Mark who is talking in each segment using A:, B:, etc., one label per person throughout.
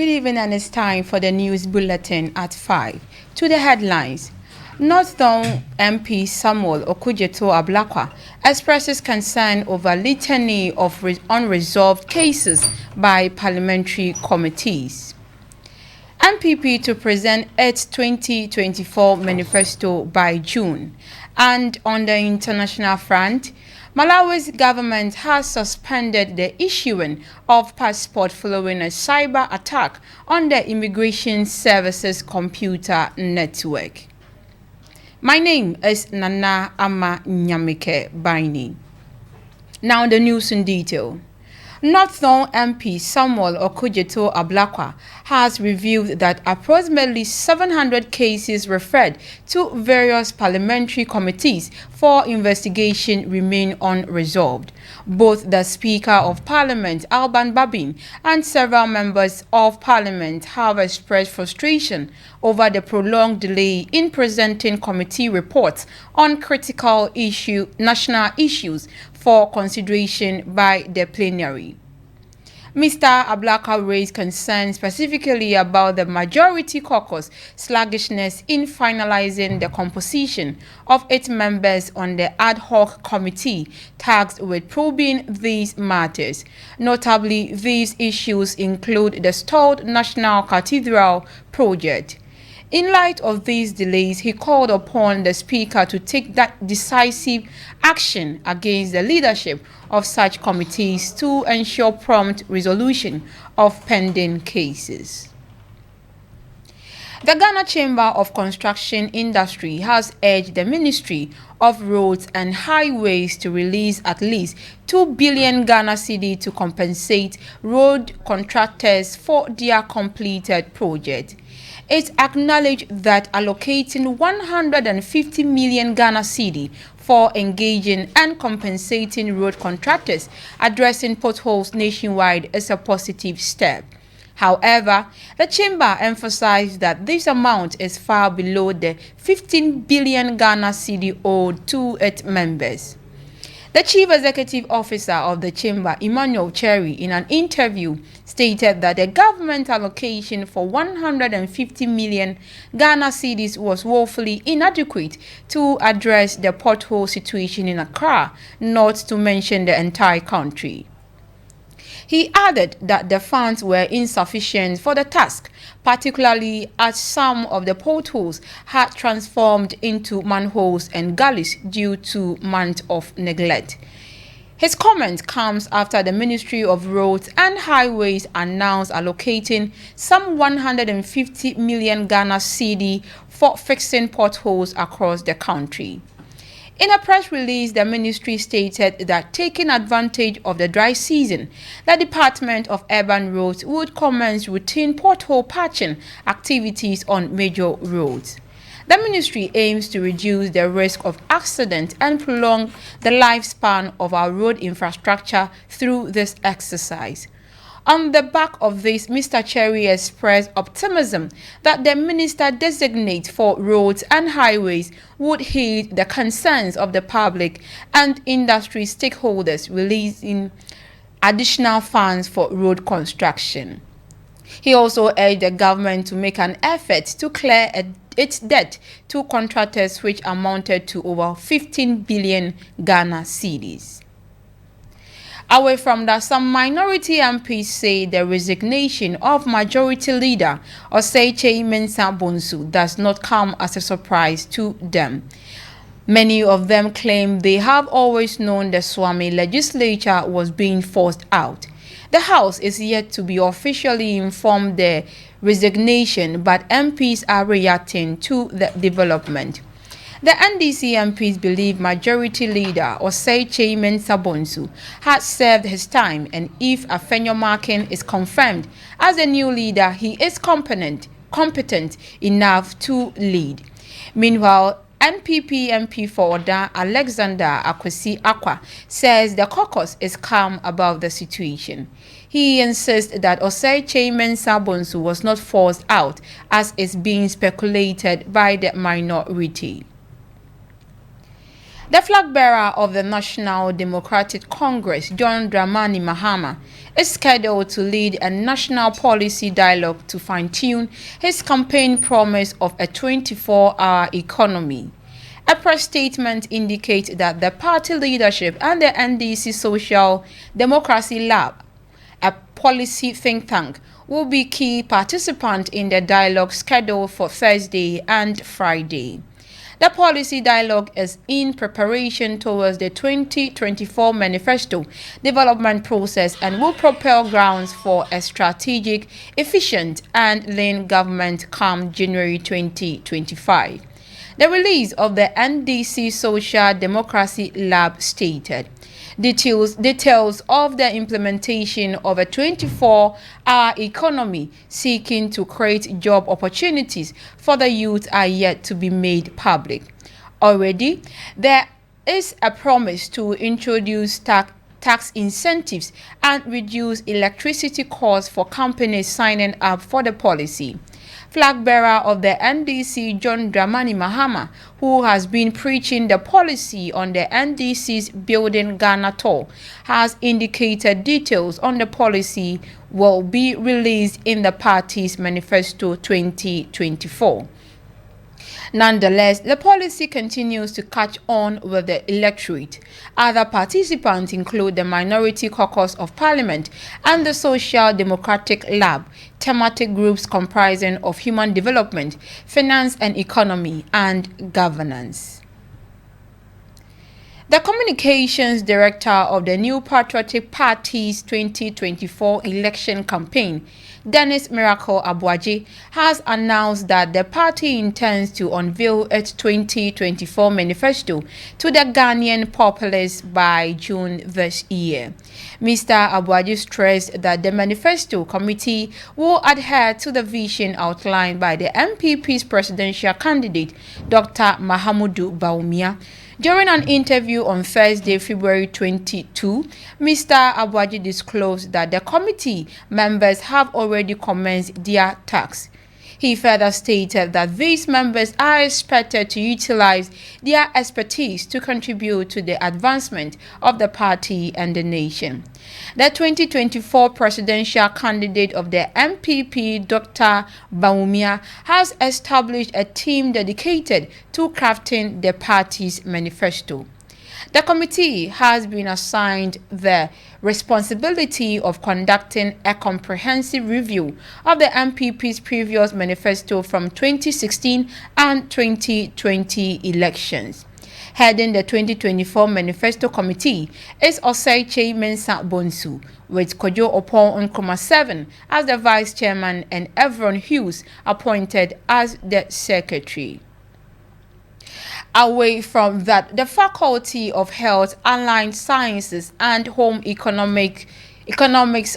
A: Good evening, and it's time for the news bulletin at 5. To the headlines. Northern MP Samuel Okudzeto-Ablakwa expresses concern over litany of unresolved cases by parliamentary committees. NPP to present its 2024 manifesto by June. And on the international front, Malawi's government has suspended the issuing of passport following a cyber attack on the Immigration Services computer network. My name is Nana Ama Nyamike Baini. Now the news in detail. Northern MP Samuel Okudzeto-Ablakwa has revealed that approximately 700 cases referred to various parliamentary committees for investigation remain unresolved. Both the Speaker of Parliament, Alban Babin, and several members of Parliament have expressed frustration over the prolonged delay in presenting committee reports on critical national issues for consideration by the plenary. Mr. Ablakwa raised concerns specifically about the majority caucus sluggishness in finalizing the composition of its members on the ad hoc committee tasked with probing these matters. Notably, these issues include the stalled National Cathedral project. In light of these delays, he called upon the Speaker to take that decisive action against the leadership of such committees to ensure prompt resolution of pending cases. The Ghana Chamber of Construction Industry has urged the Ministry of Roads and Highways to release at least 2 billion Ghana cedi to compensate road contractors for their completed project. It acknowledged that allocating 150 million Ghana cedi for engaging and compensating road contractors addressing potholes nationwide is a positive step. However, the chamber emphasized that this amount is far below the 15 billion Ghana cedi owed to its members. The Chief Executive Officer of the Chamber, Emmanuel Cherry, in an interview, stated that the government allocation for 150 million Ghana cedis was woefully inadequate to address the pothole situation in Accra, not to mention the entire country. He added that the funds were insufficient for the task, particularly as some of the potholes had transformed into manholes and gullies due to months of neglect. His comment comes after the Ministry of Roads and Highways announced allocating some 150 million Ghana cedi for fixing potholes across the country. In a press release, the ministry stated that taking advantage of the dry season, the Department of Urban Roads would commence routine pothole patching activities on major roads. The ministry aims to reduce the risk of accident and prolong the lifespan of our road infrastructure through this exercise. On the back of this, Mr. Cherry expressed optimism that the minister-designate for roads and highways would heed the concerns of the public and industry stakeholders, releasing additional funds for road construction. He also urged the government to make an effort to clear its debt to contractors, which amounted to over 15 billion Ghana cedis. Away from that, some minority MPs say the resignation of Majority Leader Osei Mensah Bonsu does not come as a surprise to them. Many of them claim they have always known the Swami legislature was being forced out. The House is yet to be officially informed the resignation, but MPs are reacting to the development. The NDC MPs believe Majority Leader Osei Mensah Bonsu has served his time, and if Afenyo Markin is confirmed as the new leader, he is competent enough to lead. Meanwhile, NPP MP for Oda Alexander Akwesi Akwa says the caucus is calm about the situation. He insists that Osei Mensah Bonsu was not forced out, as is being speculated by the minority. The flag bearer of the National Democratic Congress, John Dramani Mahama, is scheduled to lead a national policy dialogue to fine-tune his campaign promise of a 24-hour economy. A press statement indicates that the party leadership and the NDC Social Democracy Lab, a policy think tank, will be key participants in the dialogue scheduled for Thursday and Friday. The policy dialogue is in preparation towards the 2024 manifesto development process and will propel grounds for a strategic, efficient, and lean government come January 2025. The release of the NDC Social Democracy Lab stated, Details of the implementation of a 24-hour economy seeking to create job opportunities for the youth are yet to be made public. Already, there is a promise to introduce tax incentives and reduce electricity costs for companies signing up for the policy. Flag bearer of the NDC, John Dramani Mahama, who has been preaching the policy on the NDC's Building Ghana tour, has indicated details on the policy will be released in the party's Manifesto 2024. Nonetheless, the policy continues to catch on with the electorate. Other participants include the Minority Caucus of Parliament and the Social Democratic Lab, thematic groups comprising of human development, finance and economy, and governance. The communications director of the New Patriotic Party's 2024 election campaign, Dennis Miracle Abuaji, has announced that the party intends to unveil its 2024 manifesto to the Ghanaian populace by June this year. Mr. Abuaji stressed that the manifesto committee will adhere to the vision outlined by the MPP's presidential candidate, Dr. Mahamudu Bawumia. During an interview on Thursday, February 22, Mr. Abuaji disclosed that the committee members have already commenced their tasks. He further stated that these members are expected to utilize their expertise to contribute to the advancement of the party and the nation. The 2024 presidential candidate of the MPP, Dr. Bawumia, has established a team dedicated to crafting the party's manifesto. The committee has been assigned the responsibility of conducting a comprehensive review of the MPP's previous manifesto from 2016 and 2020 elections. Heading the 2024 Manifesto Committee is Oseiche Mensah Bonsu, with Kojo Opon Nkrumah 7 as the Vice Chairman and Evron Hughes appointed as the Secretary. Away from that, the Faculty of Health, Allied Sciences and Home Economics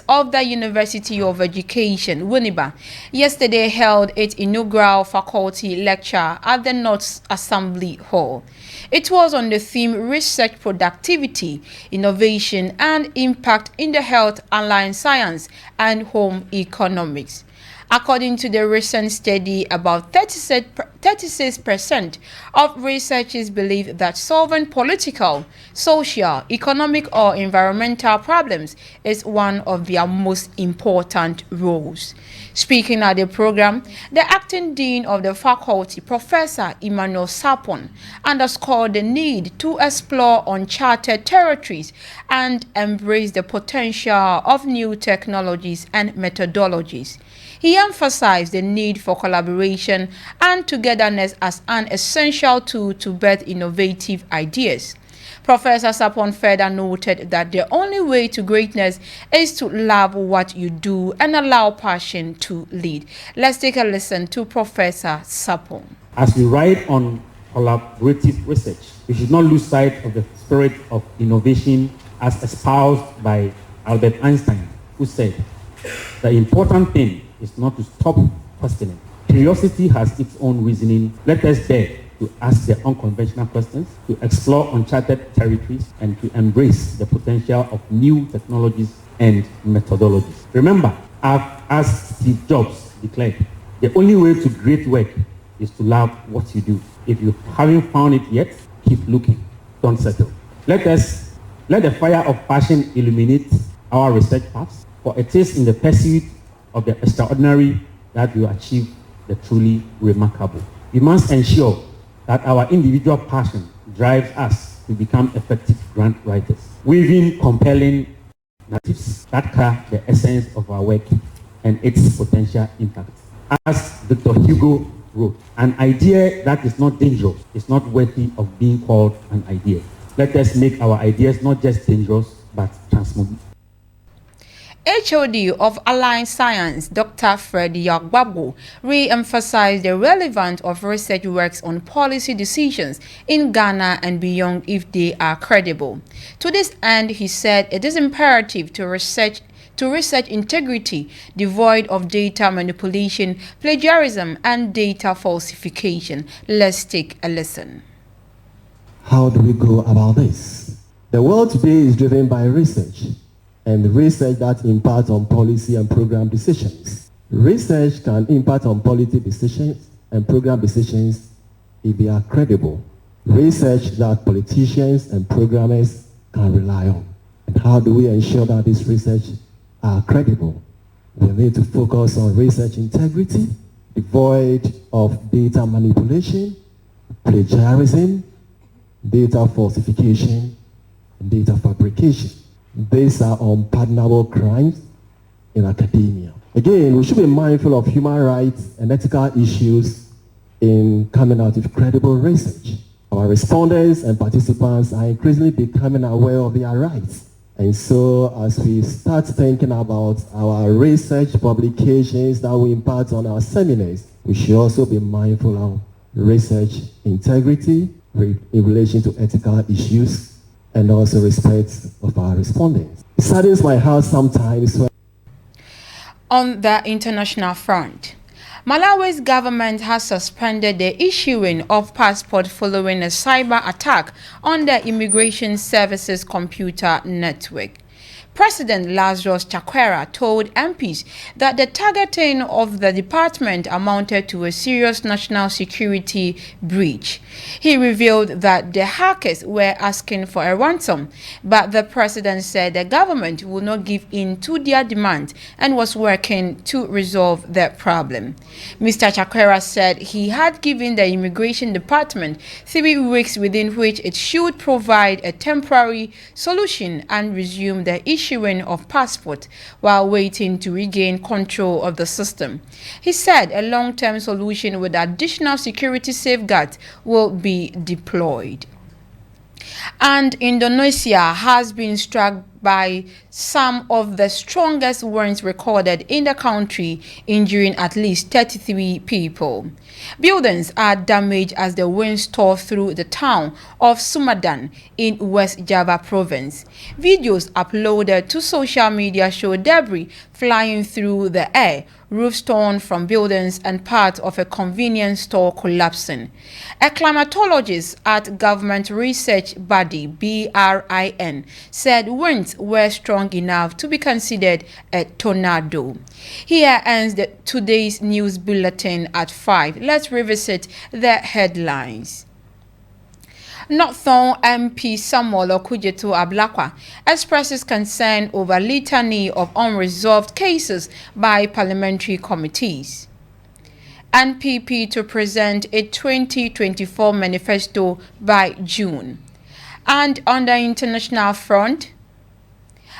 A: of the University of Education, WUNIBA, yesterday held its inaugural faculty lecture at the North Assembly Hall. It was on the theme Research Productivity, Innovation and Impact in the Health, Allied Science and Home Economics. According to the recent study, about 36% of researchers believe that solving political, social, economic, or environmental problems is one of their most important roles. Speaking at the program, the acting dean of the faculty, Professor Emmanuel Sapon, underscored the need to explore uncharted territories and embrace the potential of new technologies and methodologies. He emphasized the need for collaboration and togetherness as an essential tool to birth innovative ideas. Professor Sapon further noted that the only way to greatness is to love what you do and allow passion to lead. Let's take a listen to Professor Sapon.
B: As we ride on collaborative research, we should not lose sight of the spirit of innovation as espoused by Albert Einstein, who said, "The important thing is not to stop questioning. Curiosity has its own reasoning. Let us dare to ask the unconventional questions, to explore uncharted territories, and to embrace the potential of new technologies and methodologies." Remember, as Steve Jobs declared, the only way to great work is to love what you do. If you haven't found it yet, keep looking. don't settle. Let the fire of passion illuminate our research paths, for it is in the pursuit of the extraordinary that we achieve the truly remarkable. We must ensure that our individual passion drives us to become effective grant writers, weaving compelling narratives that carry the essence of our work and its potential impact. As Victor Hugo wrote, an idea that is not dangerous is not worthy of being called an idea. Let us make our ideas not just dangerous, but transformative.
A: HOD of Allied Science, Dr. Fred Yagbabo, re-emphasized the relevance of research works on policy decisions in Ghana and beyond if they are credible. To this end, he said it is imperative to research integrity devoid of data manipulation, plagiarism, and data falsification. Let's take a listen.
C: How do we go about this? The world today is driven by research, and research that impacts on policy and program decisions. Research can impact on policy decisions and program decisions if they are credible. Research that politicians and programmers can rely on. And how do we ensure that this research are credible? We need to focus on research integrity, devoid of data manipulation, plagiarism, data falsification, and data fabrication. These are unpardonable crimes in academia. Again, we should be mindful of human rights and ethical issues in coming out with credible research. Our respondents and participants are increasingly becoming aware of their rights. And so as we start thinking about our research publications that will impact on our seminars, we should also be mindful of research integrity in relation to ethical issues and also respect of our respondents. It saddens my heart sometimes when...
A: On the international front, Malawi's government has suspended the issuing of passports following a cyber attack on the Immigration Services computer network. President Lazarus Chakwera told MPs that the targeting of the department amounted to a serious national security breach. He revealed that the hackers were asking for a ransom, but the president said the government would not give in to their demand and was working to resolve the problem. Mr. Chakwera said he had given the Immigration Department 3 weeks within which it should provide a temporary solution and resume the issuing of passport while waiting to regain control of the system. He said a long-term solution with additional security safeguards will be deployed. And Indonesia has been struck by some of the strongest winds recorded in the country, injuring at least 33 people. Buildings are damaged as the winds tore through the town of Sumadan in West Java province. Videos uploaded to social media show debris flying through the air, roofs torn from buildings, and part of a convenience store collapsing. A climatologist at government research body BRIN said winds were strong enough to be considered a tornado. Here ends today's news bulletin at 5. Let's revisit the headlines. Northern MP Samuel Okujeto Ablakwa expresses concern over litany of unresolved cases by parliamentary committees. NPP to present a 2024 manifesto by June. And on the international front,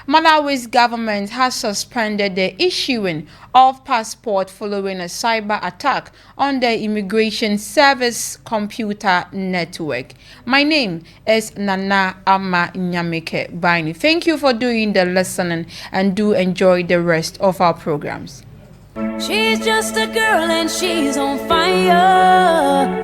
A: Malawi's government has suspended the issuing of passports following a cyber attack on the Immigration Service computer network. My name is Nana Ama Nyamike Baini. Thank you for doing the listening and do enjoy the rest of our programs.
D: She's just a girl and she's on fire.